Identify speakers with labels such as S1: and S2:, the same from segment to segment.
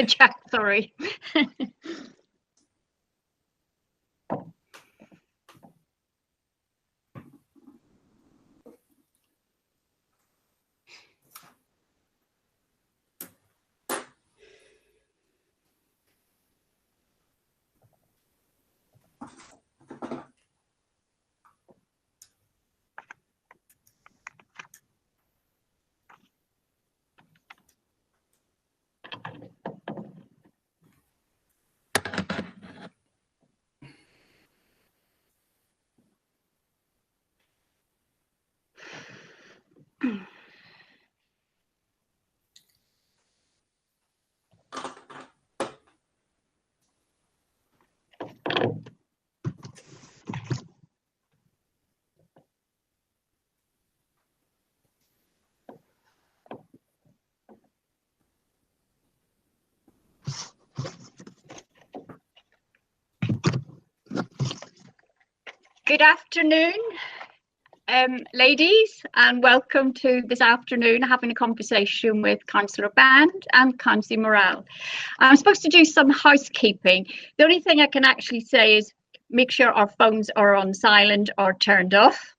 S1: Jack, sorry. Good afternoon, ladies, and welcome to this afternoon having a conversation with Councillor Bande and Councillor Morals. I'm supposed to do some housekeeping. The only thing I can actually say is make sure our phones are on silent or turned off.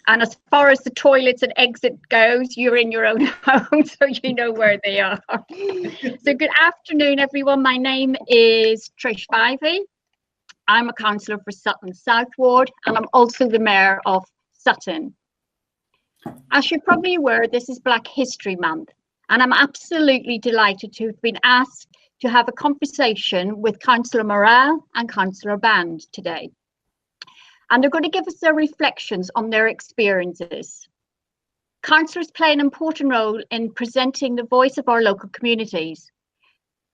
S1: And as far as the toilets and exit goes, you're in your own home, so you know where they are. So good afternoon, everyone. My name is Trish Bivey. I'm a councillor for Sutton South Ward, and I'm also the mayor of Sutton. As you're probably aware, this is Black History Month, and I'm absolutely delighted to have been asked to have a conversation with Councillor Morals and Councillor Bande today. And they're going to give us their reflections on their experiences. Councillors play an important role in presenting the voice of our local communities.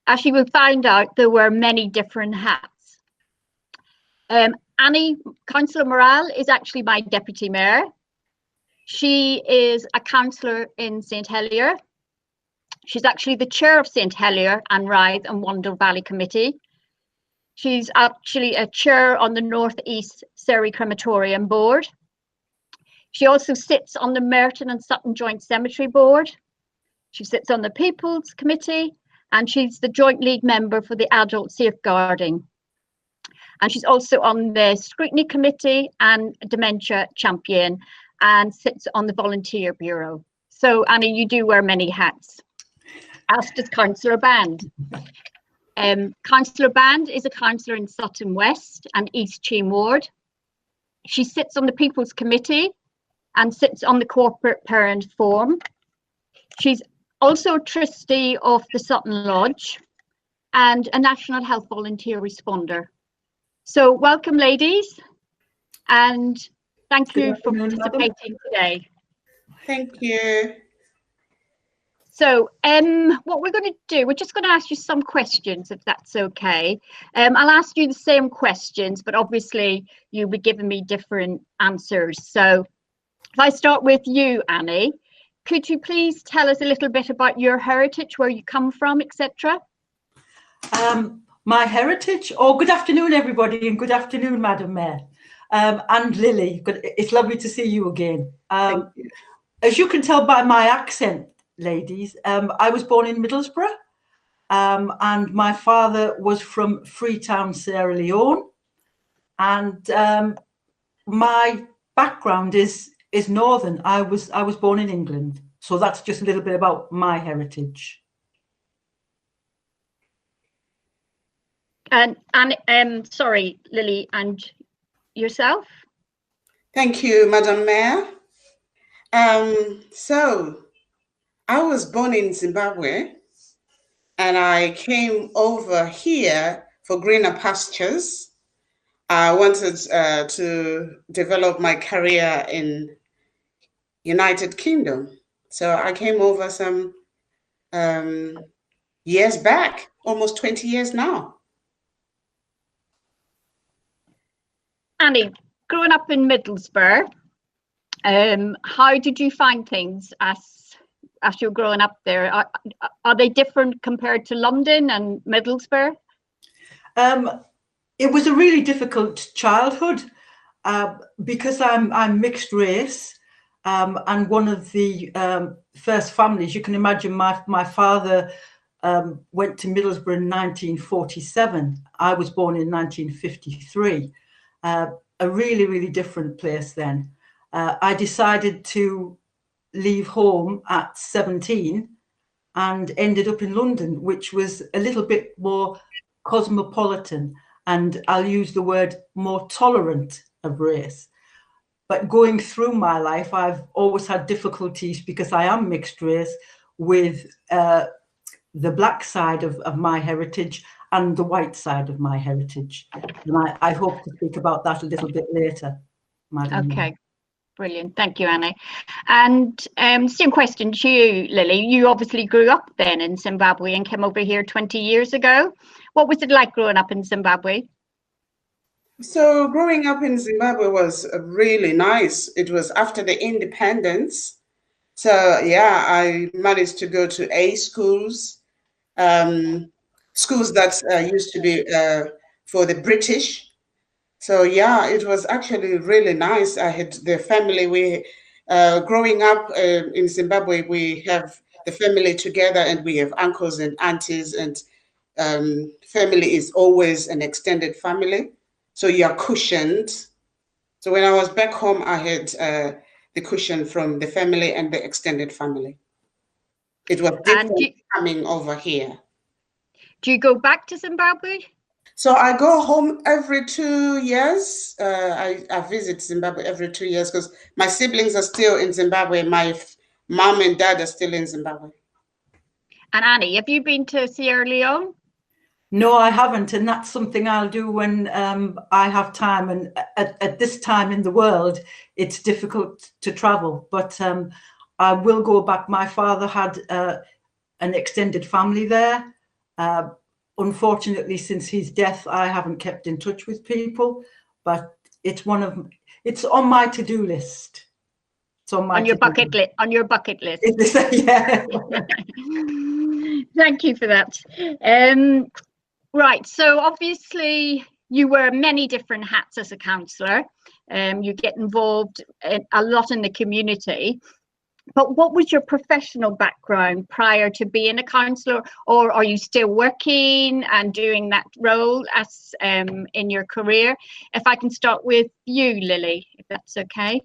S1: As you will find out, there were many different hats. Annie, Councillor Morals, is actually my deputy mayor. She is a councillor in St Helier. She's actually the chair of St Helier and Ryde and Wandle Valley Committee. She's actually a chair on the North East Surrey Crematorium Board. She also sits on the Merton and Sutton Joint Cemetery Board. She sits on the People's Committee, and she's the joint lead member for the Adult Safeguarding. And she's also on the Scrutiny Committee and Dementia Champion, and sits on the Volunteer Bureau. So, Annie, you do wear many hats, as does Councillor Bande. Councillor Bande is a councillor in Sutton West and East Cheam Ward. She sits on the People's Committee and sits on the Corporate Parent Forum. She's also a trustee of the Sutton Lodge and a National Health Volunteer Responder. So welcome, ladies, and thank you for participating today.
S2: Thank you.
S1: So what we're going to do, we're just going to ask you some questions, if that's okay. I'll ask you the same questions, but obviously you'll be giving me different answers. So if I start with you, Annie, could you please tell us a little bit about your heritage, where you come from, etc.?
S3: My heritage? Oh, good afternoon, everybody, and good afternoon, Madam Mayor. And Lily, it's lovely to see you again. As you can tell by my accent, ladies, I was born in Middlesbrough, and my father was from Freetown, Sierra Leone, and my background is northern. I was born in England, so that's just a little bit about my heritage.
S1: And sorry, Lily, and yourself?
S2: Thank you, Madam Mayor. So I was born in Zimbabwe, and I came over here for greener pastures. I wanted to develop my career in United Kingdom. So I came over some years back, almost 20 years now.
S1: Annie, growing up in Middlesbrough, how did you find things as you were growing up there? Are they different compared to London and Middlesbrough?
S3: It was a really difficult childhood because I'm mixed race, and one of the first families. You can imagine my father went to Middlesbrough in 1947. I was born in 1953. A really, really different place then. I decided to leave home at 17 and ended up in London, which was a little bit more cosmopolitan, and I'll use the word more tolerant of race. But going through my life, I've always had difficulties, because I am mixed race, with the black side of my heritage and the white side of my heritage. And I hope to speak about that a little bit later, Madam.
S1: Okay, brilliant. Thank you, Annie. And same question to you, Lily. You obviously grew up then in Zimbabwe and came over here 20 years ago. What was it like growing up in Zimbabwe?
S2: So growing up in Zimbabwe was really nice. It was after the independence. So yeah, I managed to go to A schools, schools that used to be for the British. So yeah, it was actually really nice. I had the family. We growing up in Zimbabwe, we have the family together, and we have uncles and aunties, and family is always an extended family. So you're cushioned. So when I was back home, I had the cushion from the family and the extended family. It was different coming over here.
S1: Do you go back to Zimbabwe?
S2: So I go home every 2 years. I visit Zimbabwe every 2 years because my siblings are still in Zimbabwe. My mom and dad are still in Zimbabwe.
S1: And Annie, have you been to Sierra Leone?
S3: No, I haven't, and that's something I'll do when I have time. And at this time in the world, it's difficult to travel, but I will go back. My father had an extended family there. Unfortunately, since his death, I haven't kept in touch with people, but it's on my to-do list. It's on
S1: your bucket list. On your bucket list.
S3: Yeah.
S1: Thank you for that. Right, so obviously you wear many different hats as a councillor. You get involved a lot in the community. But what was your professional background prior to being a councillor, or are you still working and doing that role as in your career? If I can start with you, Lily, if that's okay.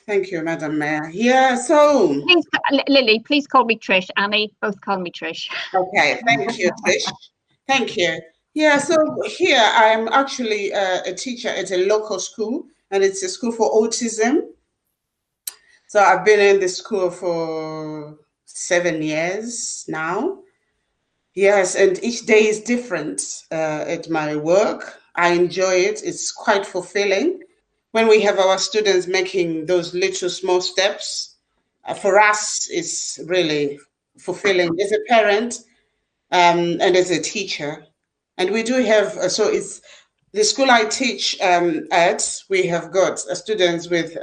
S2: Thank you, Madam Mayor. Yeah, so
S1: please, Lily, please call me Trish. Annie, both call me Trish.
S2: Okay, thank you, Trish. Thank you. Yeah, so here I am actually a teacher at a local school, and it's a school for autism. So I've been in the school for 7 years now. Yes, and each day is different at my work. I enjoy it. It's quite fulfilling. When we have our students making those little small steps, for us, it's really fulfilling as a parent and as a teacher. And we do have, so it's the school I teach at, we have got students with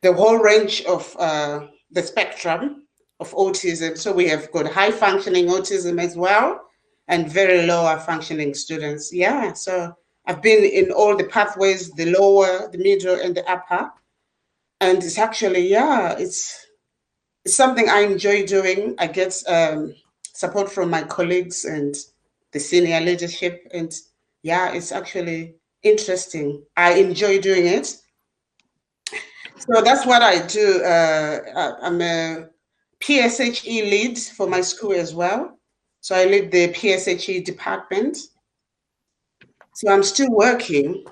S2: the whole range of the spectrum of autism. So we have got high functioning autism as well, and very lower functioning students. Yeah, so I've been in all the pathways, the lower, the middle, and the upper. And it's actually, yeah, it's something I enjoy doing. I get support from my colleagues and the senior leadership. And yeah, it's actually interesting. I enjoy doing it. So that's what I do. I'm a PSHE lead for my school as well. So I lead the PSHE department. So I'm still working,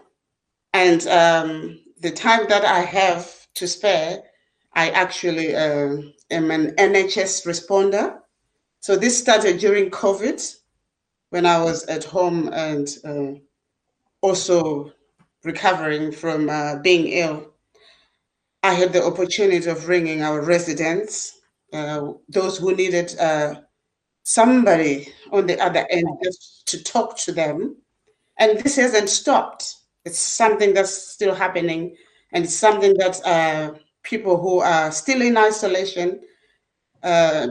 S2: and the time that I have to spare, I actually am an NHS responder. So this started during COVID when I was at home and also recovering from being ill. I had the opportunity of ringing our residents, those who needed somebody on the other end just to talk to them. And this hasn't stopped. It's something that's still happening. And it's something that people who are still in isolation,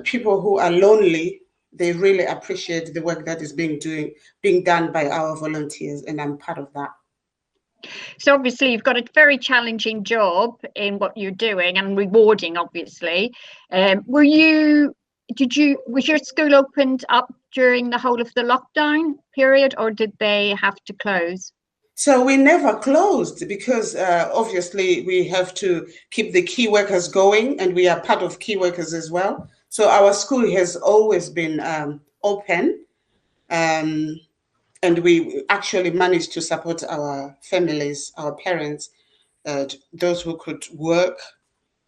S2: people who are lonely, they really appreciate the work that is being done by our volunteers. And I'm part of that.
S1: So obviously you've got a very challenging job in what you're doing and rewarding, obviously. Were you was your school opened up during the whole of the lockdown period, or did they have to close?
S2: So we never closed because obviously we have to keep the key workers going, and we are part of key workers as well. So our school has always been open, and we actually managed to support our families, our parents, those who could work,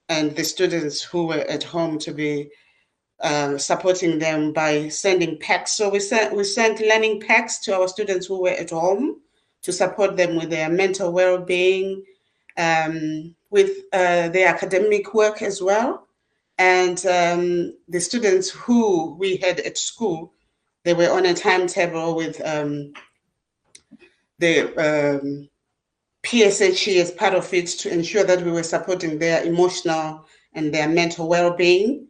S2: and the students who were at home to be supporting them by sending packs. So we sent learning packs to our students who were at home to support them with their mental well-being, with their academic work as well. And the students who we had at school, they were on a timetable with the PSHE as part of it to ensure that we were supporting their emotional and their mental well-being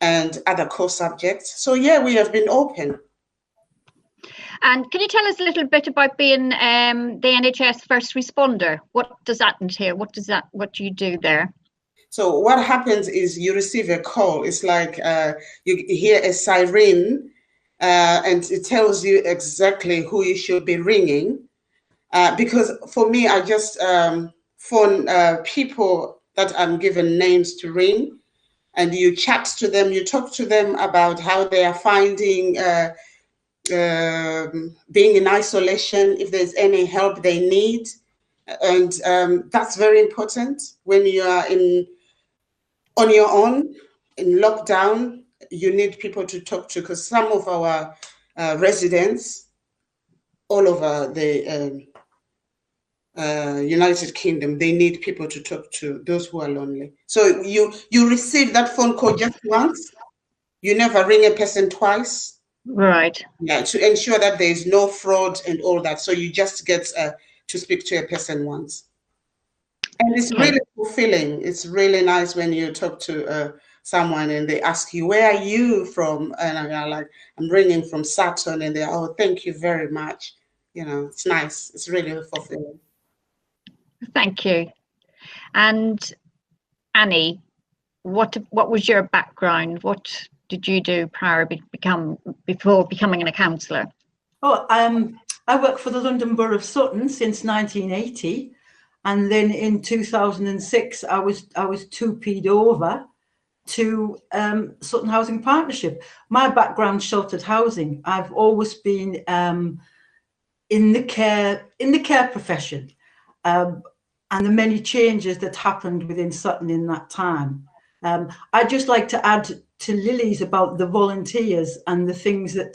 S2: and other core subjects. So yeah, we have been open.
S1: And can you tell us a little bit about being the NHS First Responder? What does that entail? What do you do there?
S2: So what happens is you receive a call. It's like you hear a siren and it tells you exactly who you should be ringing. Because for me, I just phone people that I'm given names to ring, and you chat to them, you talk to them about how they are finding being in isolation, if there's any help they need. And that's very important when you are on your own, in lockdown. You need people to talk to, because some of our residents all over the United Kingdom, they need people to talk to, those who are lonely. So you receive that phone call just once. You never ring a person twice.
S1: Right.
S2: Yeah, to ensure that there is no fraud and all that. So you just get to speak to a person once. And it's really fulfilling. It's really nice when you talk to someone and they ask you, where are you from? And I'm like, I'm ringing from Saturn. And they're, oh, thank you very much. You know, it's nice. It's really fulfilling.
S1: Thank you. And Annie, what was your background? What did you do before becoming a councillor?
S3: Oh, I worked for the London Borough of Sutton since 1980, and then in 2006 I was 2P'd over to Sutton Housing Partnership. My background, sheltered housing. I've always been in the care profession. And the many changes that happened within Sutton in that time. I'd just like to add to Lily's about the volunteers and the things that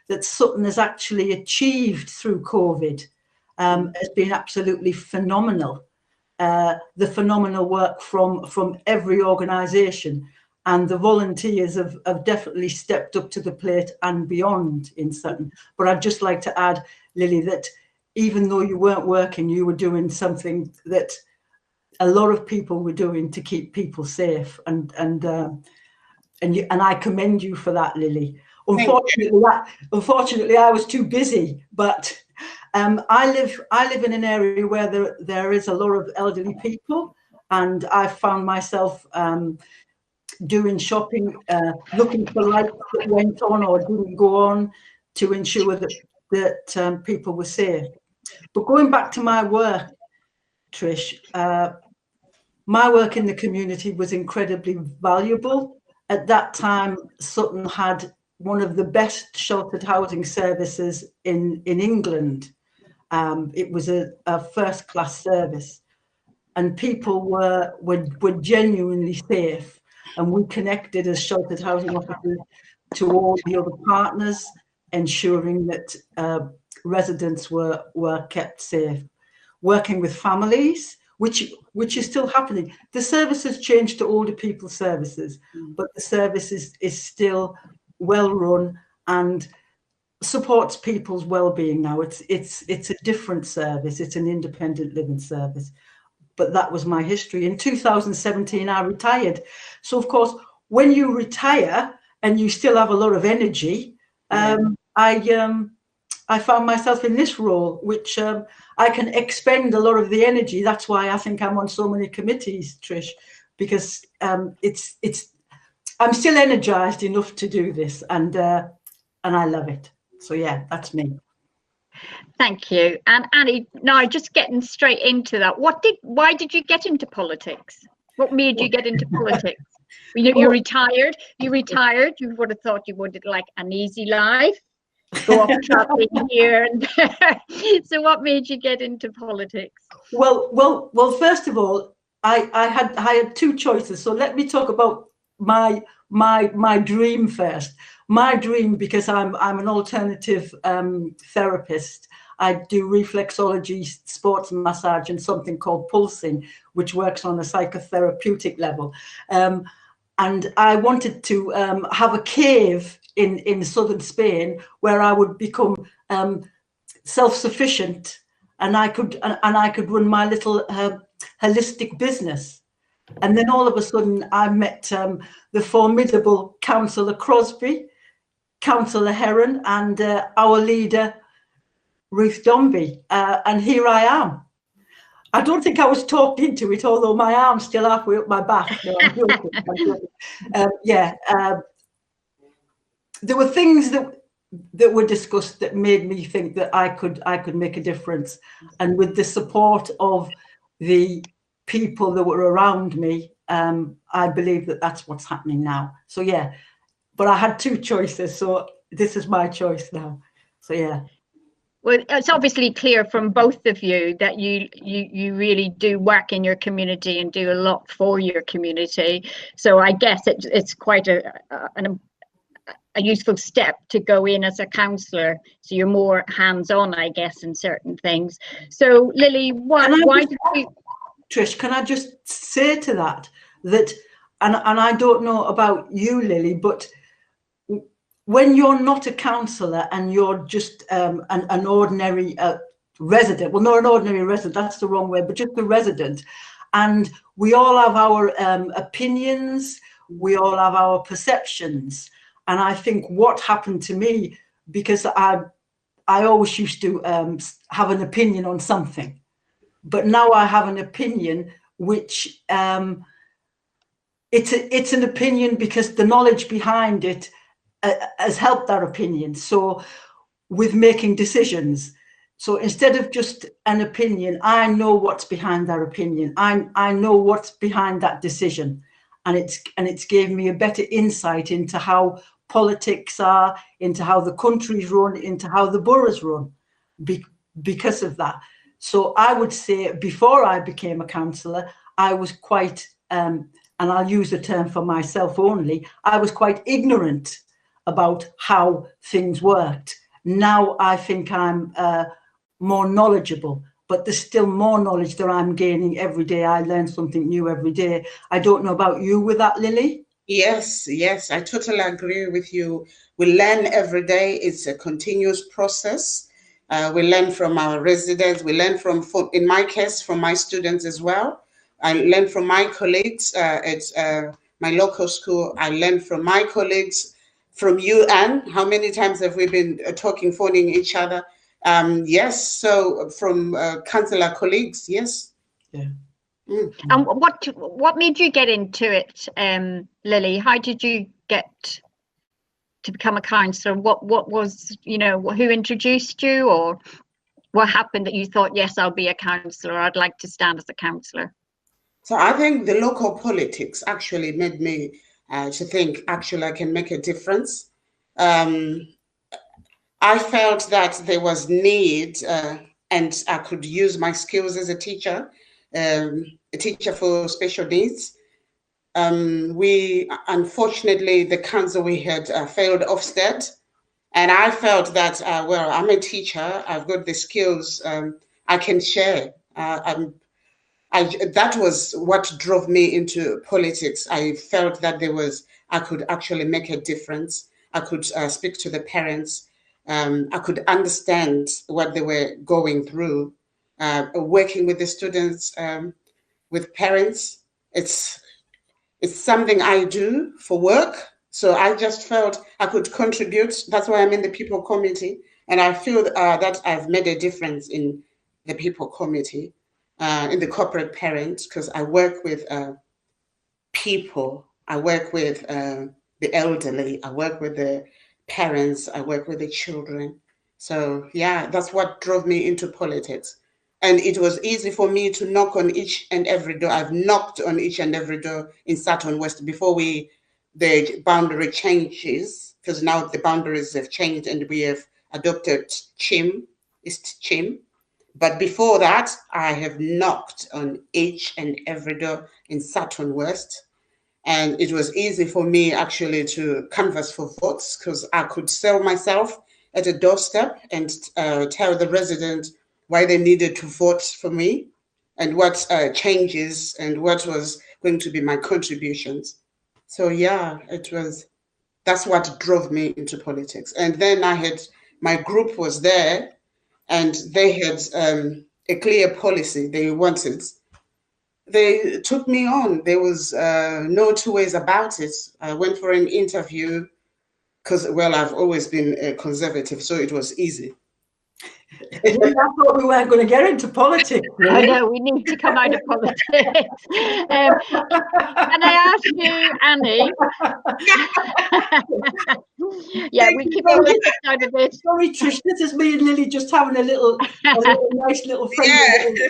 S3: that Sutton has actually achieved through COVID has been absolutely phenomenal. The phenomenal work from every organisation, and the volunteers have definitely stepped up to the plate and beyond in Sutton. But I'd just like to add, Lily, that even though you weren't working, you were doing something that a lot of people were doing to keep people safe, and I commend you for that, Lily. Unfortunately, I was too busy, but I live in an area where there is a lot of elderly people, and I found myself doing shopping, looking for lights that went on or didn't go on to ensure that people were safe. But going back to my work, Trish, my work in the community was incredibly valuable. At that time, Sutton had one of the best sheltered housing services in England. It was a first-class service, and people were genuinely safe. And we connected as sheltered housing officers to all the other partners, ensuring that residents were kept safe. Working with families, which is still happening. The service has changed to older people services, but the service is still well run and supports people's well-being now. It's a different service. It's an independent living service. But that was my history. In 2017, I retired. So of course, when you retire and you still have a lot of energy, I found myself in this role, which I can expend a lot of the energy. That's why I think I'm on so many committees, Trish, because I'm still energized enough to do this, and I love it. So yeah, that's me.
S1: Thank you. And Annie, now just getting straight into that, why did you get into politics? What made you get into politics? You retired, you would have thought you would like an easy life, go off traveling here and there. So what made you get into politics?
S3: Well, first of all, I had two choices. So let me talk about my dream first. My dream, because I'm an alternative therapist. I do reflexology, sports massage, and something called pulsing, which works on a psychotherapeutic level. And I wanted to have a cave in southern Spain where I would become self-sufficient, and I could run my little holistic business. And then all of a sudden, I met the formidable Councillor Crosby, Councillor Heron, and our leader, Ruth Dombey, and here I am. I don't think I was talked into it, although my arm's still halfway up my back. No, I'm joking, I'm joking. There were things that were discussed that made me think that I could make a difference, and with the support of the people that were around me, I believe that that's what's happening now. So yeah, but I had two choices, so this is my choice now. So yeah.
S1: Well, it's obviously clear from both of you that you really do work in your community and do a lot for your community. So I guess it's quite a useful step to go in as a councillor. So you're more hands-on, I guess, in certain things. So Lily, why did you?
S3: Trish, can I just say to that, and I don't know about you, Lily, but when you're not a councillor and you're just an ordinary resident, well, not an ordinary resident, that's the wrong word, but just a resident, and we all have our opinions, we all have our perceptions. And I think what happened to me, because I always used to have an opinion on something, but now I have an opinion which it's an opinion because the knowledge behind it has helped that opinion. So with making decisions, so instead of just an opinion, I know what's behind that opinion. I know what's behind that decision, and it's gave me a better insight into how politics are, into how the country's run, into how the boroughs run, because of that. So I would say before I became a councillor, I was quite, and I'll use the term for myself only, I was quite ignorant about how things worked. Now I think I'm more knowledgeable, but there's still more knowledge that I'm gaining every day. I learn something new every day. I don't know about you with that, Lily? Yes,
S2: I totally agree with you. We learn every day. It's a continuous process. We learn from our residents. We learn from, in my case, from my students as well. I learn from my colleagues at my local school. I learn from my colleagues, from you, Anne. How many times have we been talking, phoning each other? Yes, so from councillor colleagues, yes.
S3: Yeah.
S1: And what made you get into it, Lily? How did you get to become a councillor? What was, who introduced you, or what happened that you thought, yes, I'll be a councillor, I'd like to stand as a councillor?
S2: So I think the local politics actually made me to think, actually, I can make a difference. I felt that there was need, and I could use my skills as a teacher for special needs. We, unfortunately, the council we had failed Ofsted, and I felt that, well, I'm a teacher, I've got the skills I can share. That was what drove me into politics. I felt that I could actually make a difference. I could speak to the parents. I could understand what they were going through. Working with the students, with parents, it's something I do for work. So I just felt I could contribute. That's why I'm in the people committee. And I feel that I've made a difference in the people committee. In the corporate parent, because I work with people I work with the elderly. I work with the parents. I work with the children. So yeah, that's what drove me into politics. And it was easy for me to knock on each and every door. I've knocked on each and every door in Sutton West before the boundary changes, because now the boundaries have changed and we have adopted CHIM, East CHIM. But before that, I have knocked on each and every door in Sutton West. And it was easy for me actually to canvass for votes, because I could sell myself at a doorstep and tell the resident why they needed to vote for me and what changes and what was going to be my contributions. So yeah, that's what drove me into politics. And then my group was there and they had a clear policy they wanted. They took me on. There was no two ways about it. I went for an interview because, well, I've always been conservative, so it was easy.
S3: I thought we weren't going to get into politics. Really.
S1: I know, we need to come out of politics. Can I ask you, Annie? Yeah, we keep politics out of it.
S3: Sorry, Trish, this is me and Lily just having a nice little friendly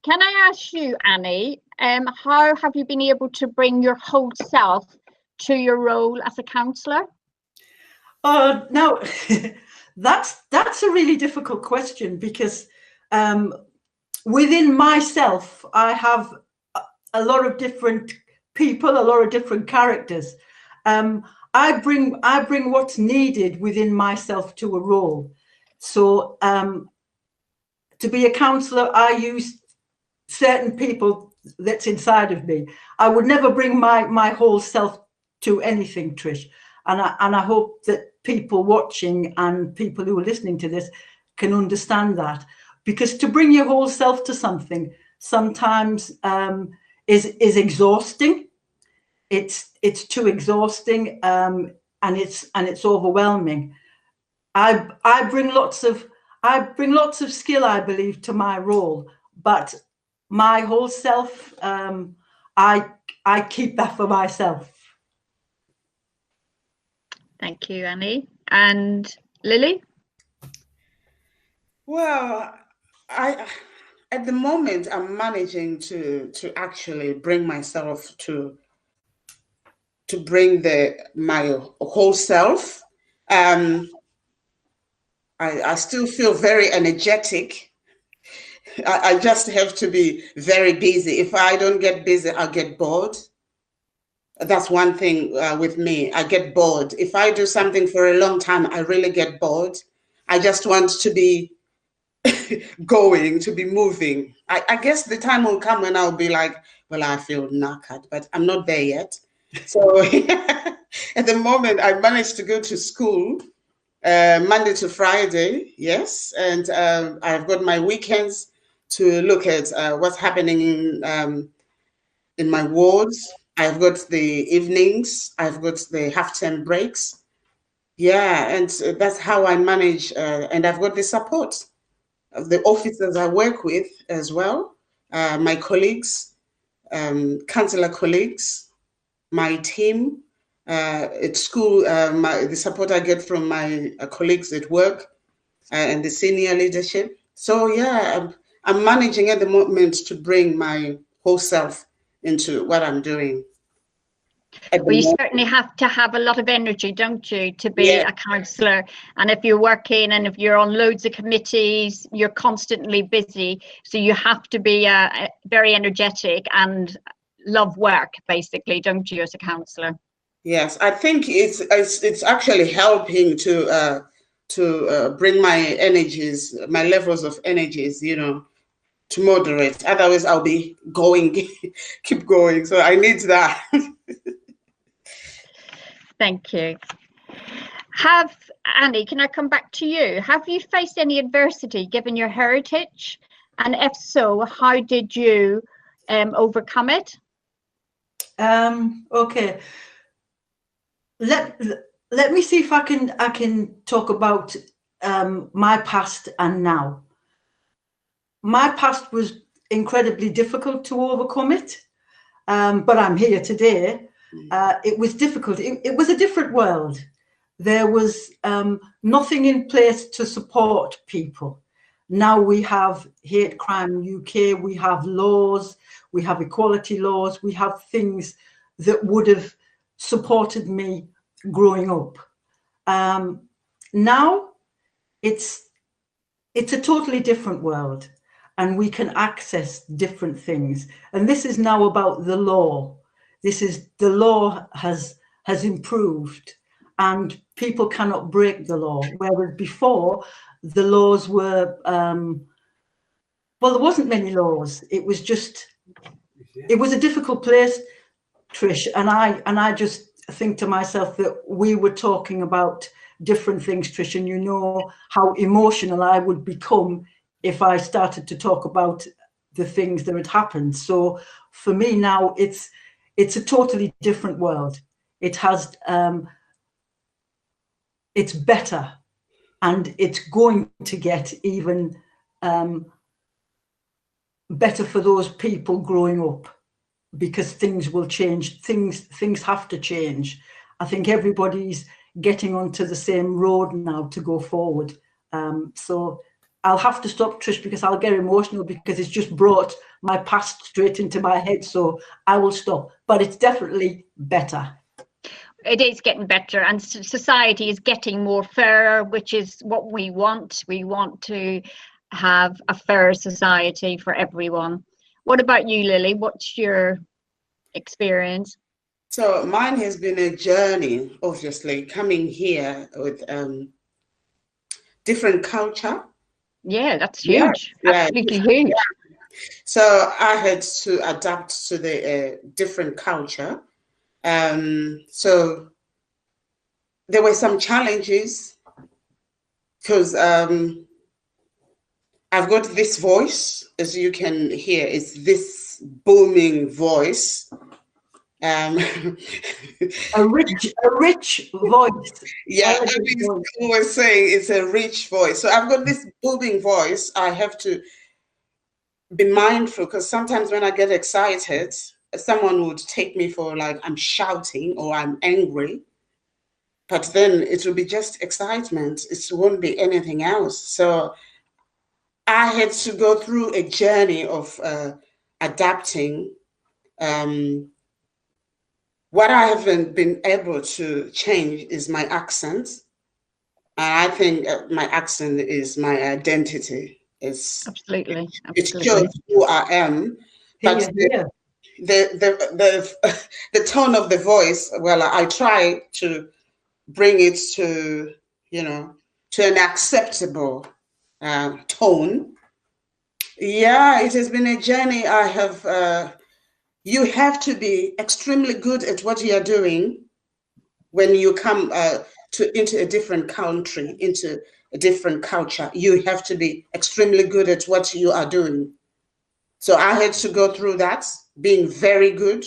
S1: Can I ask you, Annie, how have you been able to bring your whole self to your role as a councillor?
S3: Now, that's a really difficult question, because within myself, I have a lot of different people, a lot of different characters. I bring what's needed within myself to a role. So to be a councillor, I use certain people that's inside of me. I would never bring my whole self to anything, Trish. And I hope that people watching and people who are listening to this can understand that, because to bring your whole self to something sometimes is exhausting. It's too exhausting, and it's overwhelming. I bring lots of skill, I believe, to my role, but my whole self, I keep that for myself.
S1: Thank you, Annie. And Lily?
S2: Well, at the moment, I'm managing to actually bring myself to bring my whole self. I still feel very energetic. I just have to be very busy. If I don't get busy, I'll get bored. That's one thing with me. I get bored. If I do something for a long time, I really get bored. I just want to be going, to be moving. I guess the time will come when I'll be like, well, I feel knackered, but I'm not there yet. So at the moment, I managed to go to school Monday to Friday, yes. And I've got my weekends to look at what's happening in my wards. I've got the evenings, I've got the half-term breaks. Yeah, and that's how I manage. And I've got the support of the officers I work with as well, my colleagues, councillor colleagues, my team at school, the support I get from my colleagues at work and the senior leadership. So yeah, I'm managing at the moment to bring my whole self into what I'm doing.
S1: Well, you certainly have to have a lot of energy, don't you, to be a councillor. And if you're working and if you're on loads of committees, you're constantly busy. So you have to be very energetic and love work, basically, don't you, as a councillor? Yes,
S2: I think it's actually helping to bring my energies, my levels of energies, you know, to moderate. Otherwise, I'll be going, keep going. So I need that.
S1: Thank you. Annie, can I come back to you? Have you faced any adversity given your heritage? And if so, how did you overcome it?
S3: Okay. Let me see if I can talk about my past and now. My past was incredibly difficult to overcome it, but I'm here today. It was difficult. It was a different world. There was nothing in place to support people. Now we have hate crime UK, we have laws, we have equality laws, we have things that would have supported me growing up. Now it's a totally different world, and we can access different things. And this is now about the law. The law has improved, and people cannot break the law. Whereas before, the laws were, well, there wasn't many laws. It was just, it was a difficult place, Trish. And I just think to myself that we were talking about different things, Trish, and you know how emotional I would become if I started to talk about the things that had happened. So for me now, it's a totally different world. It has, it's better, and it's going to get even better for those people growing up, because things will change. Things have to change. I think everybody's getting onto the same road now to go forward. So I'll have to stop, Trish, because I'll get emotional, because it's just brought my past straight into my head. So I will stop, but it's definitely better.
S1: It is getting better, and society is getting more fairer, which is what we want. We want to have a fair society for everyone. What about you, Lily? What's your experience?
S2: So mine has been a journey, obviously, coming here with different culture.
S1: Yeah, that's huge.
S2: Yeah,
S1: absolutely huge.
S2: Yeah. So I had to adapt to the different culture. So there were some challenges, because I've got this voice, as you can hear, it's this booming voice.
S3: A rich voice.
S2: Yeah, I was saying it's a rich voice. So I've got this booming voice. I have to be mindful, because sometimes when I get excited, someone would take me for like I'm shouting or I'm angry, but then it will be just excitement. It won't be anything else. So I had to go through a journey of adapting. What I haven't been able to change is my accent. And I think my accent is my identity. It's
S1: absolutely.
S2: It shows who I am. But the tone of the voice, well, I try to bring it to, to an acceptable tone. Yeah, it has been a journey. I have, you have to be extremely good at what you are doing when you come into a different country, into a different culture. You have to be extremely good at what you are doing. So I had to go through that, being very good.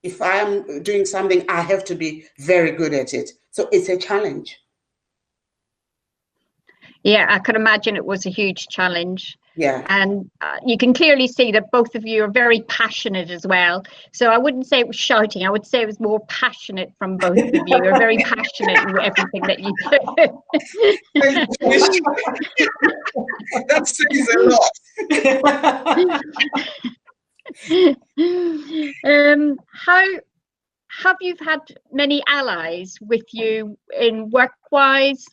S2: If I am doing something, I have to be very good at it. So it's a challenge.
S1: Yeah, I could imagine it was a huge challenge.
S2: Yeah.
S1: And you can clearly see that both of you are very passionate as well. So I wouldn't say it was shouting. I would say it was more passionate from both of you. You're very passionate in everything that you do.
S2: That says a lot.
S1: How have you had many allies with you in work-wise?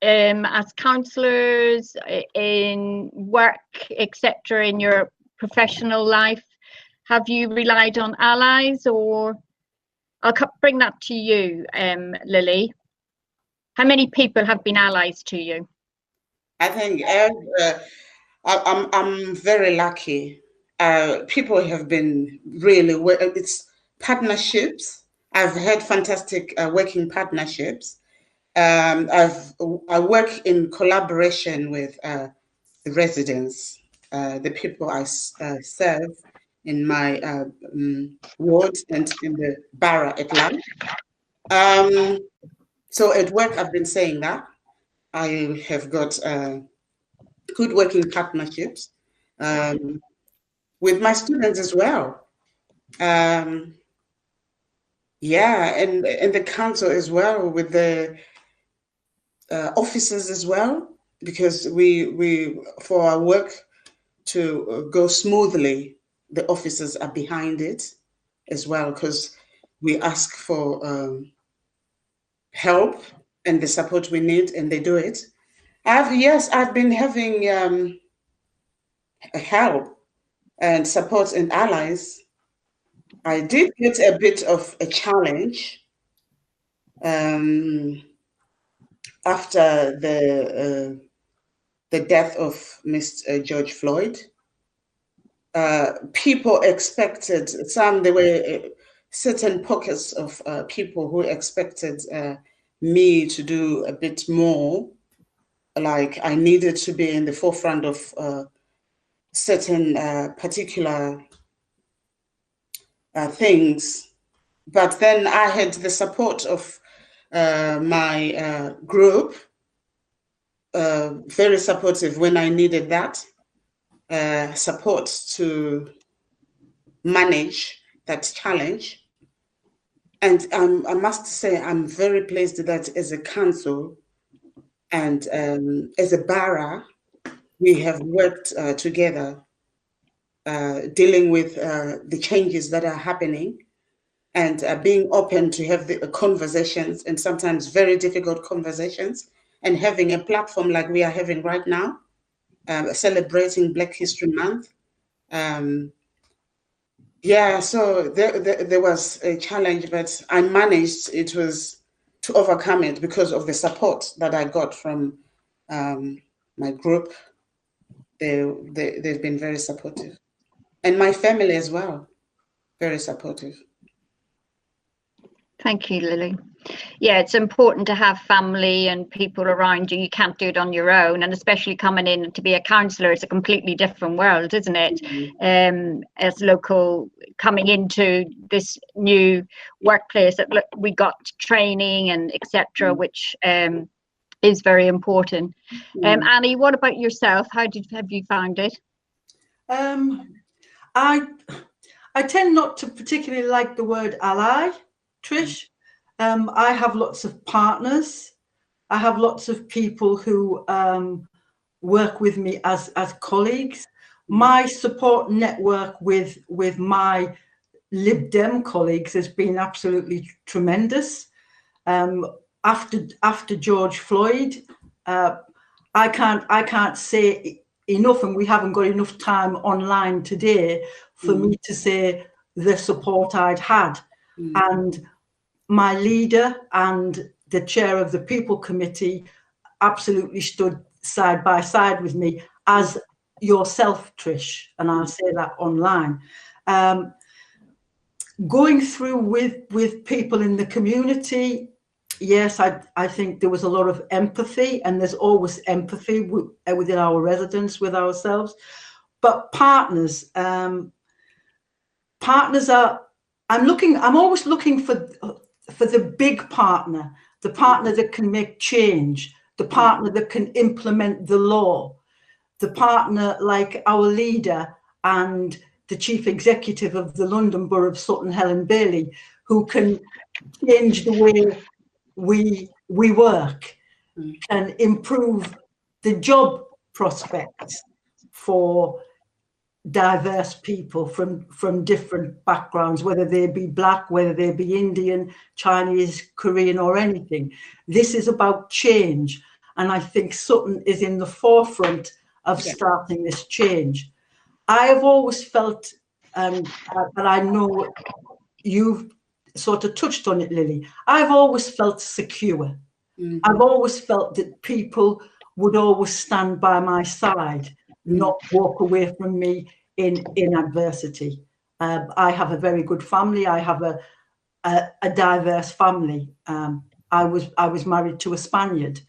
S1: As councillors, in work, etc., in your professional life, have you relied on allies? Or I'll bring that to you, Lily. How many people have been allies to you?
S2: I think I'm very lucky. People have been really, it's partnerships. I've had fantastic working partnerships. I work in collaboration with the residents, the people I serve in my ward and in the borough at large. So at work, I've been saying that I have got good working partnerships. with my students as well. Yeah, and the council as well, with the officers as well, because we for our work to go smoothly, the officers are behind it as well, because we ask for help and the support we need, and they do it. I've been having help and support and allies. I did get a bit of a challenge after the death of Mr. George Floyd. People expected, there were certain pockets of people who expected me to do a bit more, like I needed to be in the forefront of certain particular things. But then I had the support of my group, very supportive when I needed that support to manage that challenge. And I must say, I'm very pleased that as a council and as a borough, we have worked together, dealing with the changes that are happening, and being open to have the conversations, and sometimes very difficult conversations, and having a platform like we are having right now, celebrating Black History Month. Yeah, so there was a challenge, but I managed. It was to overcome it because of the support that I got from my group. They've been very supportive, and my family as well, very supportive.
S1: Thank you, Lily. Yeah, it's important to have family and people around you. You can't do it on your own, and especially coming in to be a councillor, it's a completely different world, isn't it? Mm-hmm. As local, coming into this new workplace, that we got training and etc., mm-hmm. which is very important. Mm-hmm. Annie, what about yourself? Have you found it?
S3: I tend not to particularly like the word ally, Trish. I have lots of partners. I have lots of people who work with me as colleagues. My support network with my Lib Dem colleagues has been absolutely tremendous. After George Floyd, I can't say enough, and we haven't got enough time online today for me to say the support I'd had. And my leader and the chair of the People Committee absolutely stood side by side with me, as yourself, Trish, and I'll say that online. Going through with people in the community, yes, I think there was a lot of empathy, and there's always empathy within our residents, with ourselves. But partners are, I'm always looking for the big partner, the partner that can make change, the partner that can implement the law, the partner like our leader and the chief executive of the London Borough of Sutton, Helen Bailey, who can change the way we work, can improve the job prospects for diverse people from different backgrounds, whether they be Black, whether they be Indian, Chinese, Korean, or anything. This is about change, and I think Sutton is in the forefront of starting this change. I have always felt, and I know you've sort of touched on it, Lily, I've always felt secure. I've always felt that people would always stand by my side, not walk away from me in adversity. I have a very good family. I have a diverse family. I was married to a Spaniard,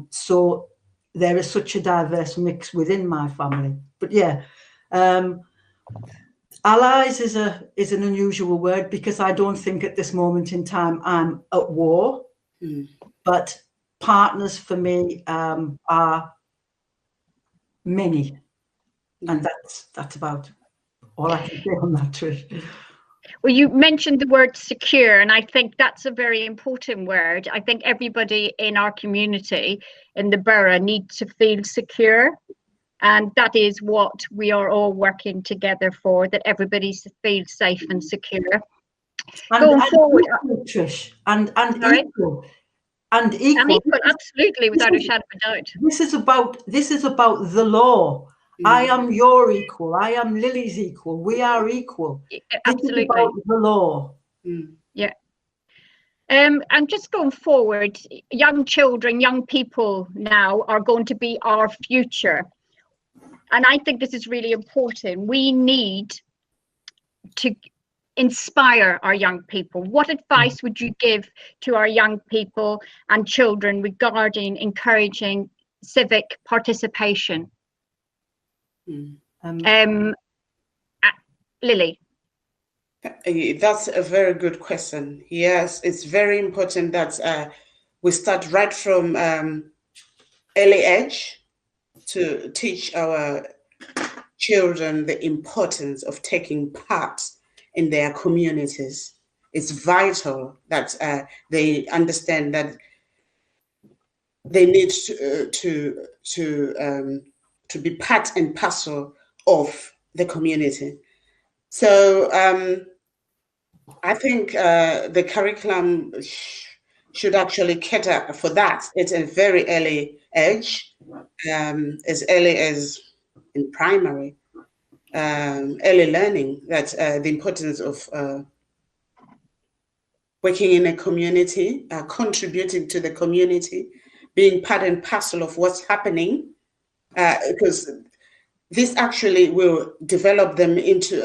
S3: so there is such a diverse mix within my family. But yeah, allies is an unusual word, because I don't think at this moment in time I'm at war. But partners for me are many, and that's about. all I can say on that, Trish.
S1: Well, you mentioned the word secure, and I think that's a very important word. I think everybody in our community, in the borough, needs to feel secure. And that is what we are all working together for, that everybody feels safe and secure. Going forward,
S3: equal, Trish, and
S1: sorry?
S3: equal. And equal.
S1: And equal, absolutely, without a shadow of a doubt.
S3: This is about the law. I am your equal. I am Lily's equal. We are equal.
S1: Absolutely.
S3: This is about the law.
S1: Yeah. And just going forward, young children, young people now are going to be our future. And I think this is really important. We need to inspire our young people. What advice would you give to our young people and children regarding encouraging civic participation? Lily.
S2: That's a very good question. Yes, it's very important that we start right from early age to teach our children the importance of taking part in their communities. It's vital that they understand that they need to be part and parcel of the community. So I think the curriculum should actually cater for that at a very early age, as early as in primary, early learning, that the importance of working in a community, contributing to the community, being part and parcel of what's happening, because this actually will develop them into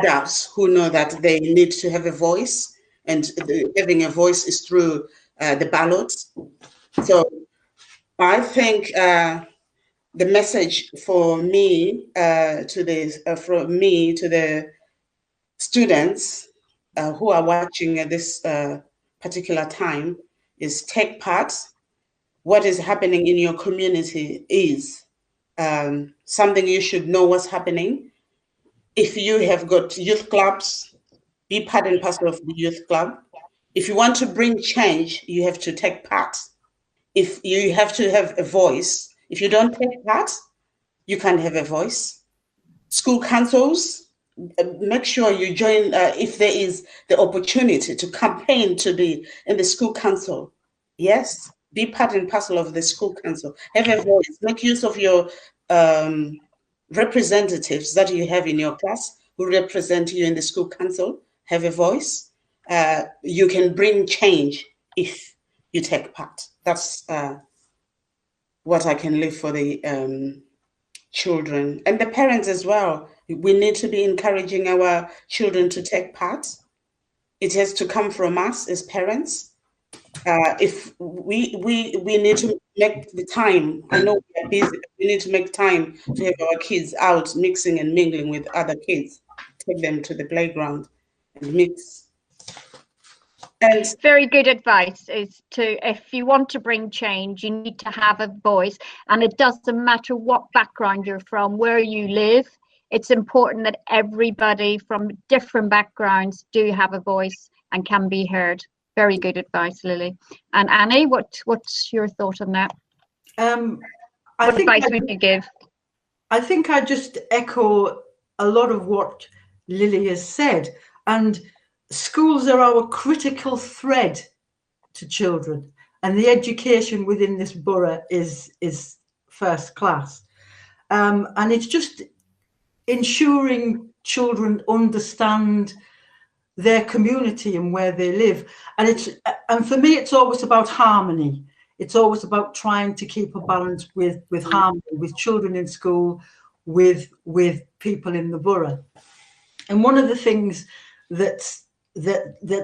S2: adults who know that they need to have a voice, and having a voice is through the ballot. So I think the message for me to the students who are watching at this particular time is take part. What is happening in your community is something you should know what's happening. If you have got youth clubs, be part and parcel of the youth club. If you want to bring change, you have to take part. If you have to have a voice, if you don't take part, you can't have a voice. School councils, make sure you join if there is the opportunity to campaign to be in the school council. Yes, be part and parcel of the school council. Have a voice. Make use of your representatives that you have in your class who represent you in the school council. Have a voice. You can bring change if you take part. That's what I can leave for the children and the parents as well. We need to be encouraging our children to take part. It has to come from us as parents. If we need to make the time, I know we are busy, we need to make time to have our kids out mixing and mingling with other kids, take them to the playground and mix. And
S1: very good advice is to, if you want to bring change, you need to have a voice, and it doesn't matter what background you're from, where you live. It's important that everybody from different backgrounds do have a voice and can be heard. Very good advice, Lily. And Annie, what's your thought on that? What advice would you give?
S3: I think I just echo a lot of what Lily has said. And schools are our critical thread to children, and the education within this borough is first class. And it's just ensuring children understand their community and where they live. And for me, it's always about harmony. It's always about trying to keep a balance with harmony, with children in school, with people in the borough. And one of the things that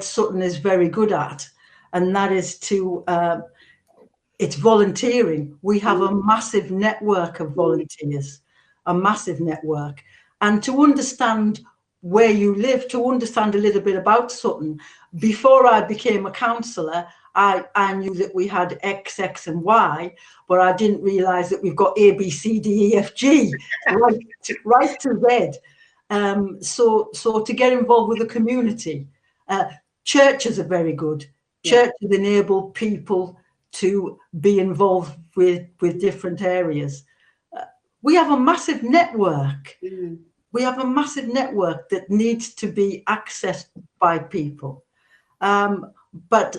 S3: Sutton is very good at, and that is it's volunteering. We have a massive network of volunteers, a massive network. And to understand where you live, to understand a little bit about Sutton, before I became a councillor, I knew that we had X, X, and Y, but I didn't realise that we've got A, B, C, D, E, F, G, right to Z. So to get involved with the community, churches are very good. Churches enable people to be involved with different areas. We have a massive network. We have a massive network that needs to be accessed by people. But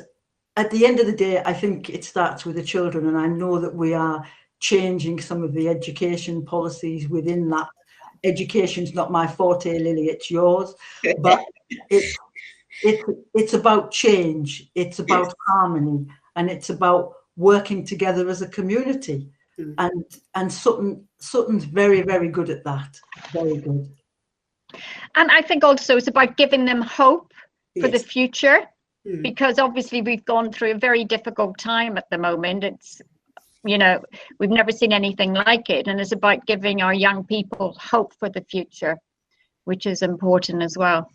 S3: at the end of the day, I think it starts with the children, and I know that we are changing some of the education policies within that. Education's not my forte, Lily, it's yours, but it's about change, it's about harmony, and it's about working together as a community. And Sutton's very, very good at that, very good.
S1: And I think also it's about giving them hope for the future. Because obviously we've gone through a very difficult time at the moment. It's, you know, we've never seen anything like it, and it's about giving our young people hope for the future, which is important as well.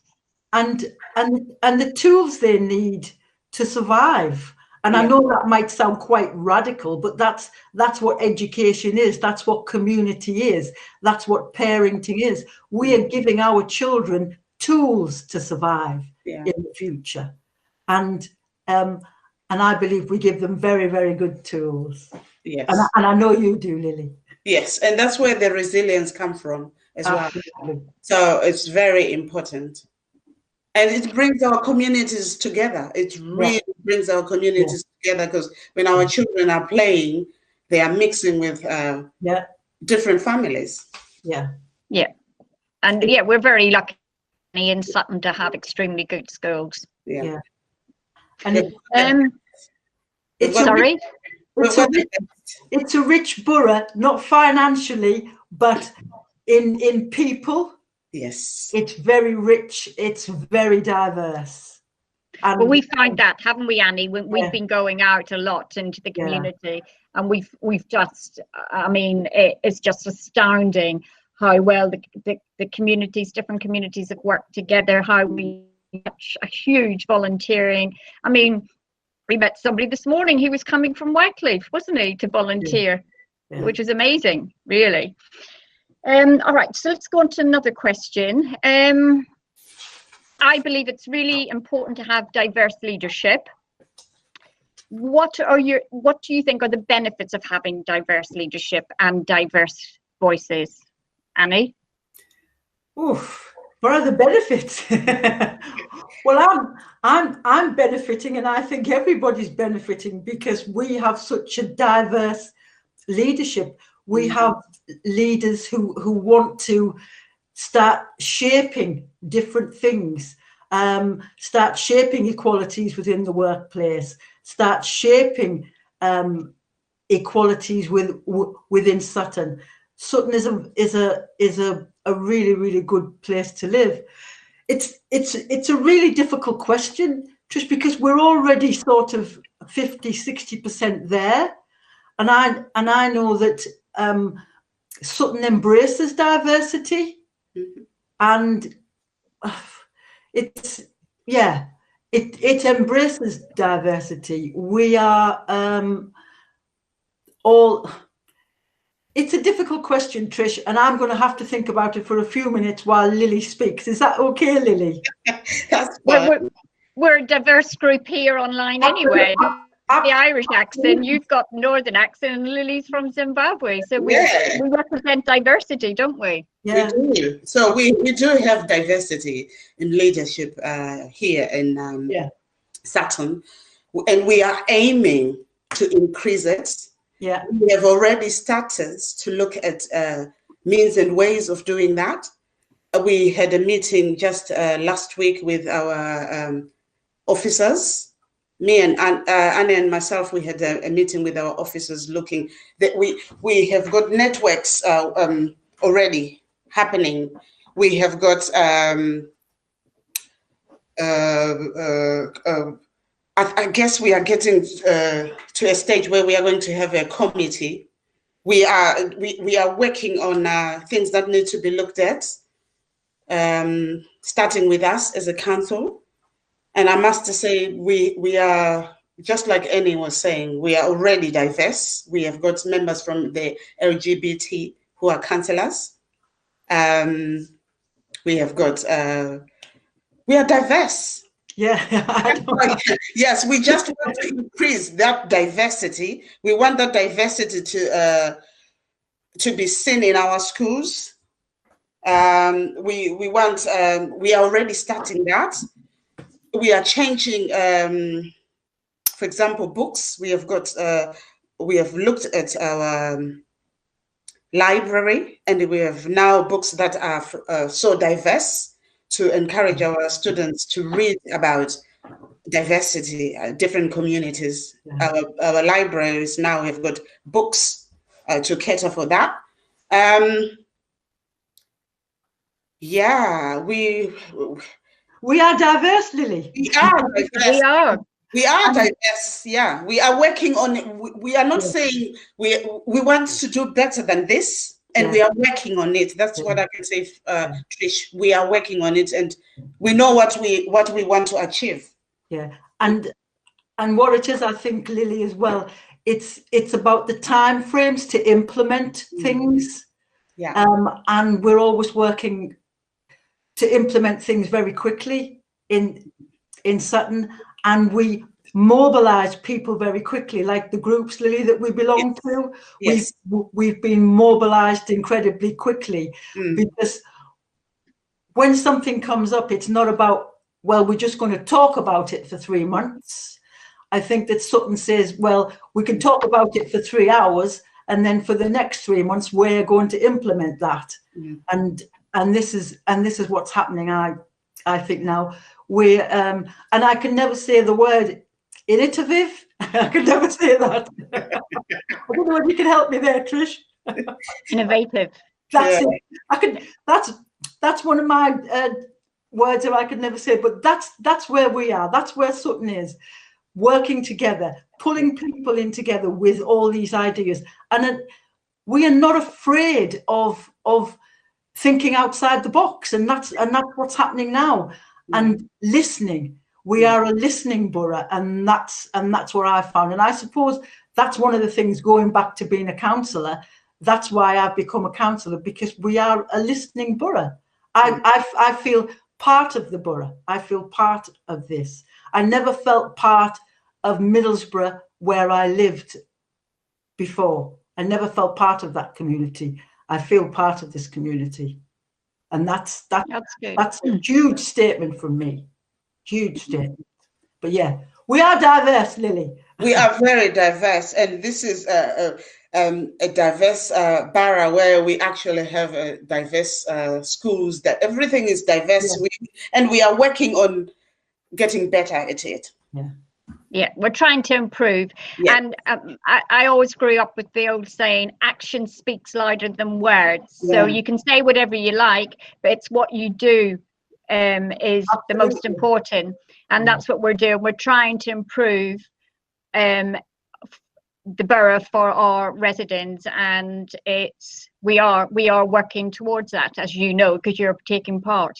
S1: And
S3: the tools they need to survive. And I know that might sound quite radical, but that's what education is. That's what community is. That's what parenting is. We are giving our children tools to survive in the future. And I believe we give them very, very good tools.
S2: Yes.
S3: And I know you do, Lily.
S2: Yes, and that's where the resilience comes from as well. So it's very important. And it brings our communities together. It really brings our communities together, because when our children are playing, they are mixing with different families.
S1: And we're very lucky in Sutton to have extremely good schools.
S3: And it's a rich borough, not financially, but in people.
S2: Yes,
S3: it's very rich. It's very diverse. And
S1: well, we find that, haven't we, Annie? We've been going out a lot into the community, and we've just, I mean, it's just astounding how well the communities, different communities have worked together. How we a huge volunteering. I mean, we met somebody this morning. He was coming from Wycliffe, wasn't he, to volunteer, which is amazing, really. All right, so let's go on to another question. I believe it's really important to have diverse leadership. What do you think are the benefits of having diverse leadership and diverse voices, Annie?
S3: Oof, what are the benefits? Well, I'm benefiting, and I think everybody's benefiting, because we have such a diverse leadership. We have leaders who want to start shaping different things, start shaping equalities within the workplace, start shaping equalities within Sutton. Sutton is a really, really good place to live. It's a really difficult question, just because we're already sort of 50-60% there, and I know that Sutton embraces diversity, and it embraces diversity. We are all. It's a difficult question, Trish, and I'm going to have to think about it for a few minutes while Lily speaks. Is that okay, Lily?
S2: That's fine.
S1: We're a diverse group here online anyway. The Irish accent, you've got Northern accent, and Lily's from Zimbabwe. So we represent diversity, don't we?
S3: Yeah.
S2: We do. So we do have diversity in leadership here in Sutton, and we are aiming to increase it.
S3: Yeah.
S2: We have already started to look at means and ways of doing that. We had a meeting just last week with our officers. Me and Anna and myself, we had a meeting with our officers, looking that we have got networks already happening. We have got I guess we are getting to a stage where we are going to have a committee. We are working on things that need to be looked at, starting with us as a council. And I must say, we are just like Annie was saying, we are already diverse. We have got members from the LGBT who are councillors. We have got, we are diverse.
S3: Yeah.
S2: Yes, we just want to increase that diversity. We want that diversity to be seen in our schools. We want, we are already starting that. We are changing, for example, books. We have got, we have looked at our library, and we have now books that are so diverse to encourage our students to read about diversity, different communities. Yeah. Our libraries now have got books to cater for that. Yeah, we
S3: are diverse, Lily.
S2: We are diverse. We are diverse. Yeah, we are working on it. We are not saying we want to do better than this, and we are working on it. That's what I can say, Trish. We are working on it, and we know what we want to achieve.
S3: Yeah, and what it is, I think, Lily, as well. It's about the time frames to implement things.
S2: Yeah.
S3: And we're always working to implement things very quickly in Sutton, and we mobilize people very quickly, like the groups, Lily, that we belong to.
S2: Yes.
S3: We've been mobilized incredibly quickly, because when something comes up, it's not about, well, we're just going to talk about it for 3 months. I think that Sutton says, well, we can talk about it for 3 hours, and then for the next 3 months, we're going to implement that. And this is what's happening. I think now we're and I can never say the word innovative. I can never say that. I don't know if you can help me there, Trish.
S1: Innovative.
S3: That's it. That's one of my words that I could never say. But that's where we are. That's where Sutton is, working together, pulling people in together with all these ideas, and we are not afraid of thinking outside the box, and that's what's happening now. And listening, we are a listening borough, and that's what I found. And I suppose that's one of the things, going back to being a councillor, that's why I've become a councillor, because we are a listening borough. I feel part of the borough. I feel part of this. I never felt part of Middlesbrough where I lived before. I never felt part of that community. I feel part of this community, and that's a huge statement from me. Huge statement. But yeah, we are diverse, Lily.
S2: We are very diverse, and this is a diverse borough where we actually have diverse schools. That everything is diverse, and we are working on getting better at it.
S1: Yeah, we're trying to improve. And I always grew up with the old saying, action speaks louder than words. So you can say whatever you like, but it's what you do is the most important. And that's what we're doing. We're trying to improve the borough for our residents, and we are working towards that, as you know, because you're taking part.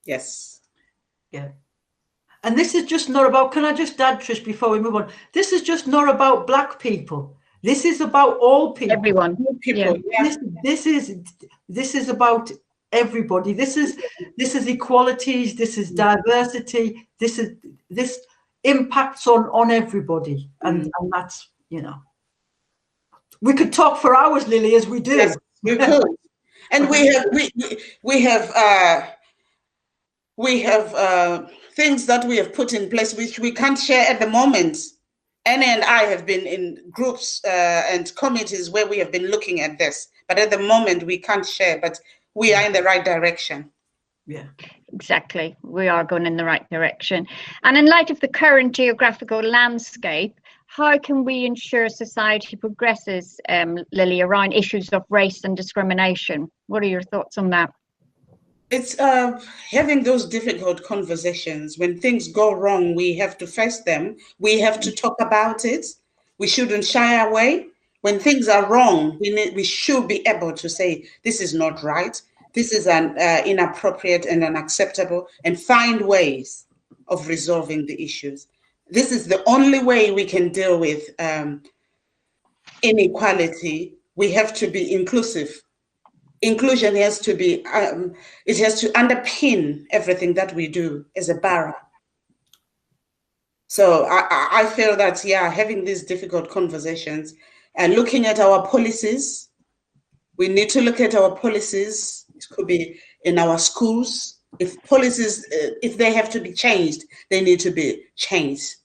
S2: Yes.
S3: Yeah. And this is just not about, can I just add, Trish, before we move on, this is just not about Black people. This is about all people.
S1: Everyone.
S2: All people.
S1: Yeah.
S3: This is about everybody. This is equalities. This is diversity. This impacts on everybody, and that's, you know, we could talk for hours, Lily, as we do.
S2: Yes, we could. And we have things that we have put in place which we can't share at the moment. Annie and I have been in groups and committees where we have been looking at this, but at the moment we can't share, but we are in the right direction.
S3: Yeah,
S1: exactly. We are going in the right direction. And in light of the current geographical landscape, how can we ensure society progresses, Lily, around issues of race and discrimination? What are your thoughts on that?
S2: It's having those difficult conversations. When things go wrong, we have to face them. We have to talk about it. We shouldn't shy away. When things are wrong, we should be able to say, this is not right. This is inappropriate and unacceptable, and find ways of resolving the issues. this is the only way we can deal with inequality. We have to be inclusive. Inclusion has to be, it has to underpin everything that we do as a borough. So I feel that, yeah, having these difficult conversations and looking at our policies, we need to look at our policies. It could be in our schools. If policies, if they have to be changed, they need to be changed.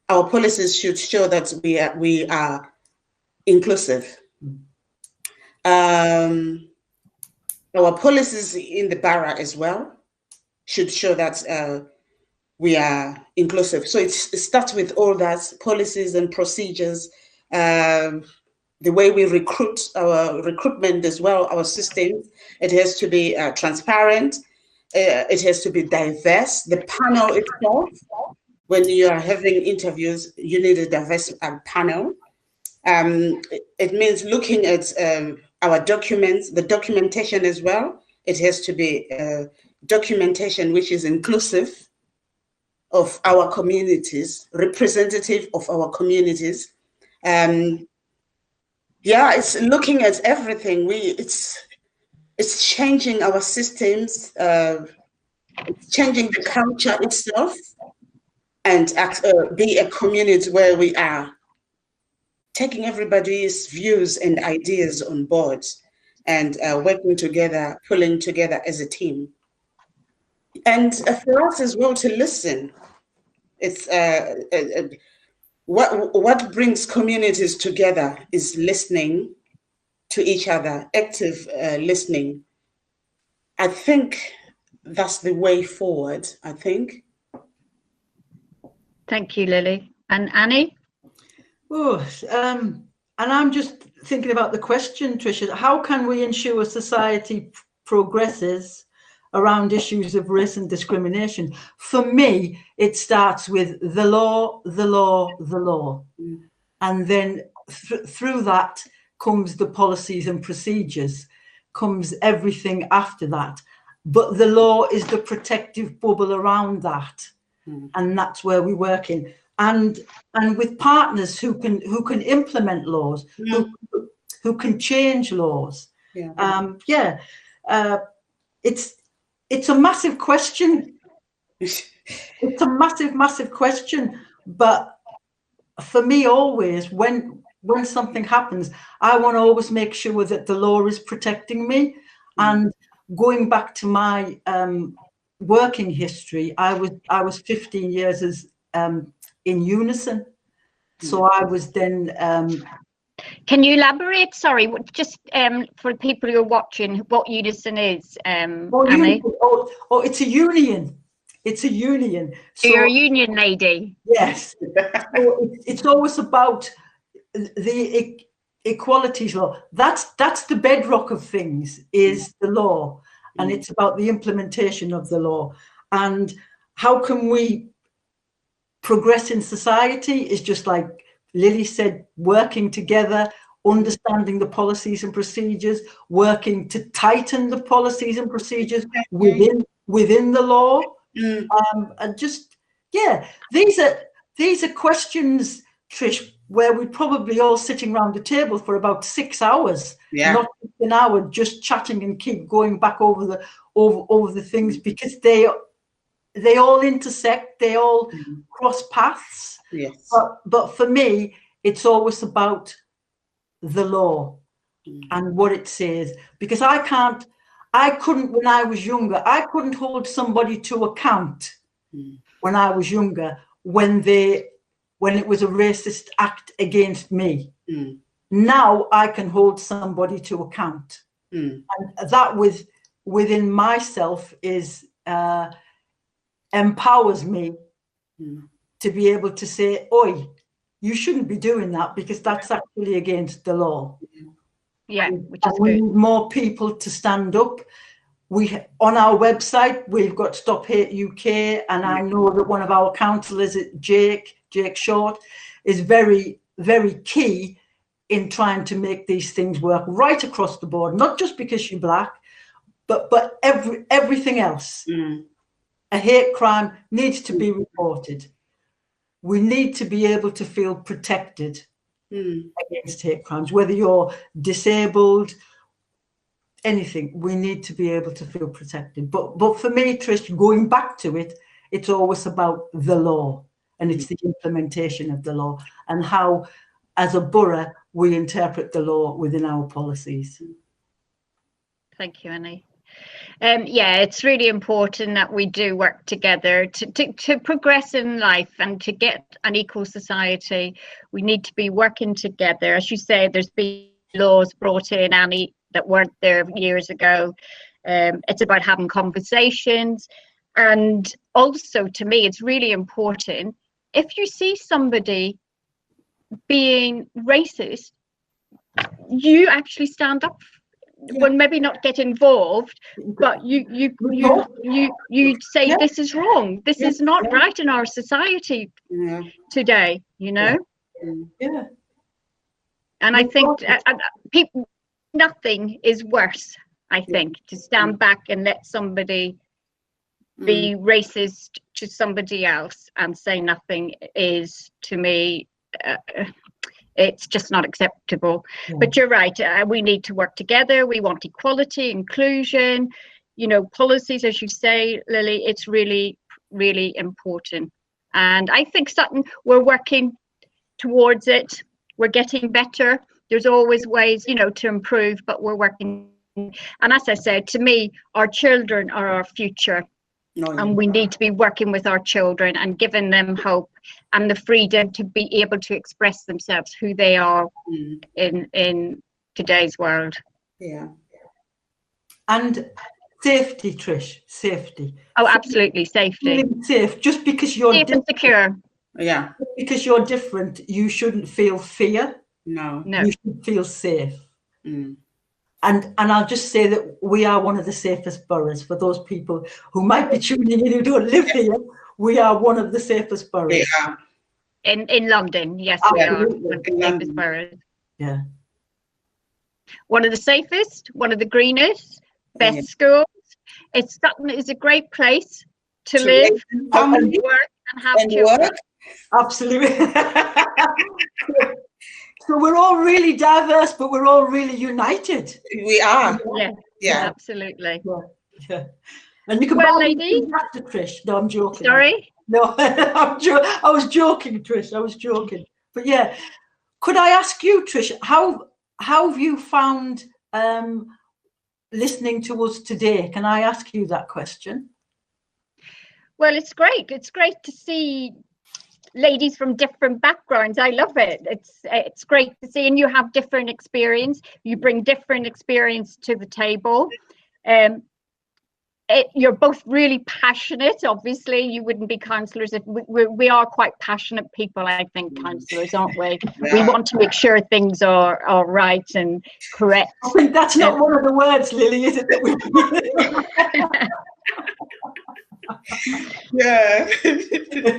S2: Our policies should show that we are inclusive. Our policies in the borough as well should show that we are inclusive. So it starts with all that, policies and procedures, the way we recruit, our recruitment as well, our systems. It has to be transparent. It has to be diverse. The panel itself, when you are having interviews, you need a diverse panel. It means looking at our documents, the documentation as well. It has to be documentation which is inclusive of our communities, representative of our communities. Yeah, it's looking at everything. It's changing our systems, it's changing the culture itself, and be a community where we are taking everybody's views and ideas on board and working together, pulling together as a team. And for us as well to listen. It's what brings communities together is listening to each other, active listening. I think that's the way forward, I think.
S1: Thank you, Lily. And Annie?
S3: Oh, and I'm just thinking about the question, Tricia, how can we ensure society progresses around issues of race and discrimination? For me, it starts with the law, the law, the law. And then through that comes the policies and procedures, comes everything after that. But the law is the protective bubble around that. And that's where we work in. And with partners who can implement laws, who can change laws. It's a massive question. It's a massive question. But for me, always, when something happens, I want to always make sure that the law is protecting me. And going back to my working history, I was 15 years as in Unison. So I was then.
S1: Can you elaborate? Sorry, just for people who are watching, what Unison is, Annie?
S3: It's a union. It's a union.
S1: So you're a union lady.
S3: Yes. So it's always about the equalities law. That's the bedrock of things, is the law, and it's about the implementation of the law. And how can we progress in society is just like Lily said, working together, understanding the policies and procedures, working to tighten the policies and procedures within the law. And just, yeah, these are questions, Trish, where we're probably all sitting around the table for about 6 hours, not an hour, just chatting and keep going back over the things, because they all intersect, they all cross paths.
S2: Yes.
S3: But for me, it's always about the law and what it says, because I couldn't, when I was younger, I couldn't hold somebody to account when I was younger, when it was a racist act against me. Now I can hold somebody to account. And that within myself is empowers me to be able to say, oi, you shouldn't be doing that, because that's actually against the law.
S1: Yeah, which is
S3: we
S1: good.
S3: need more people to stand up. On our website, we've got Stop Hate UK, and I know that one of our councillors, Jake Short, is very, very key in trying to make these things work right across the board, not just because you're black, but everything else. A hate crime needs to be reported. we need to be able to feel protected against hate crimes, whether you're disabled, anything. We need to be able to feel protected. But for me, Trish, going back to it, it's always about the law, and it's the implementation of the law and how, as a borough, we interpret the law within our policies.
S1: Thank you, Annie. Yeah, it's really important that we do work together to progress in life and to get an equal society. We need to be working together. As you say, there's been laws brought in, Annie, that weren't there years ago. It's about having conversations. And also, to me, it's really important, if you see somebody being racist, you actually stand up. Well, maybe not get involved, but you say this is wrong. This is not right in our society today. You know.
S3: Yeah.
S1: And I think people, nothing is worse. I think to stand back and let somebody be racist to somebody else and say nothing is, to me, it's just not acceptable. But you're right, we need to work together. We want equality, inclusion, you know, policies, as you say, Lily. It's really, really important. And I think Sutton, we're working towards it. We're getting better. There's always ways, you know, to improve, but we're working. And as I said, to me, our children are our future. And we need to be working with our children and giving them hope and the freedom to be able to express themselves, who they are in today's world.
S2: Yeah.
S3: And safety, Trish, safety.
S1: Oh, absolutely, safety.
S3: Feeling safe, just because you're
S1: safe and secure.
S2: Yeah.
S3: Because you're different, you shouldn't feel fear.
S2: No.
S3: You should feel safe. And I'll just say that we are one of the safest boroughs. For those people who might be tuning in who don't live here, we are one of the safest boroughs.
S2: We are.
S1: In London, yes,
S3: Absolutely.
S1: we are one of the safest boroughs.
S3: Yeah.
S1: One of the safest, one of the greenest, best schools. Sutton is a great place to live, and work, and have children.
S3: Absolutely. So we're all really diverse, but we're all really united.
S2: We are.
S1: Yeah, absolutely.
S3: Yeah. And you can
S1: ladies,
S3: after Trish. No, I'm joking.
S1: Sorry?
S3: No, I was joking, Trish. I was joking. But yeah, could I ask you, Trish, how have you found listening to us today? Can I ask you that question?
S1: Well, it's great. It's great to see ladies from different backgrounds. I love it. It's great to see, and you have different experience. You bring different experience to the table. You're both really passionate. Obviously, you wouldn't be councillors if we are quite passionate people. I think councillors, aren't we? Yeah. We want to make sure things are right and correct.
S3: I think that's not one of the words, Lily, is it? That
S2: Yeah.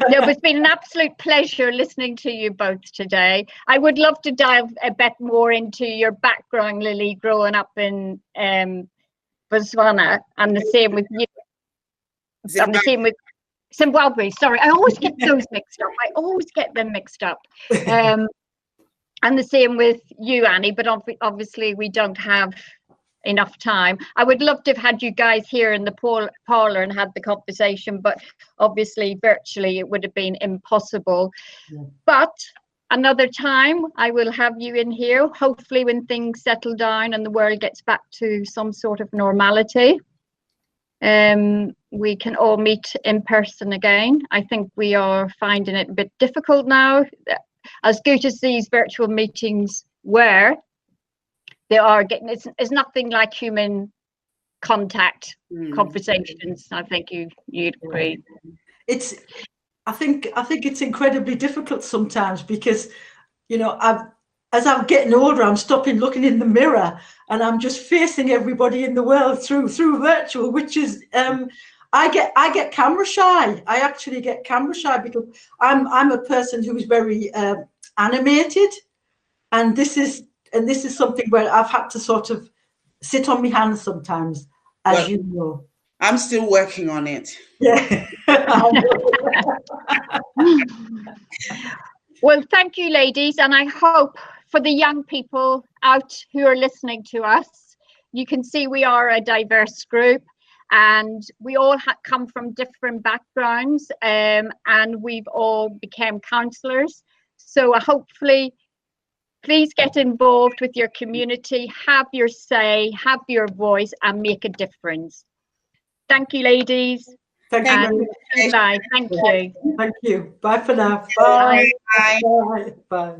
S1: No, it's been an absolute pleasure listening to you both today. I would love to dive a bit more into your background, Lily, growing up in Botswana, and the same with you. And the same with Zimbabwe. Sorry, I always get those mixed up. I always get them mixed up. And the same with you, Annie, but obviously we don't have enough time. I would love to have had you guys here in the parlour and had the conversation, but obviously virtually it would have been impossible. Yeah. But another time I will have you in here, hopefully when things settle down and the world gets back to some sort of normality. We can all meet in person again. I think we are finding it a bit difficult now. As good as these virtual meetings were, they are getting, it's nothing like human contact conversations. I think you'd agree.
S3: I think it's incredibly difficult sometimes because, you know, as I'm getting older, I'm stopping looking in the mirror and I'm just facing everybody in the world through virtual, which is I get camera shy. I actually get camera shy because I'm a person who is very animated, and this is something where I've had to sort of sit on my hands sometimes, as you know.
S2: I'm still working on it.
S3: Yeah.
S1: Well, thank you, ladies. And I hope for the young people out who are listening to us, you can see we are a diverse group and we all come from different backgrounds, and we've all become councillors. So hopefully, please get involved with your community, have your say, have your voice, and make a difference. Thank you, ladies.
S3: Thank you.
S1: Bye. Thank you.
S3: Thank you. Bye for now.
S2: Bye. Bye.
S3: Bye. Bye.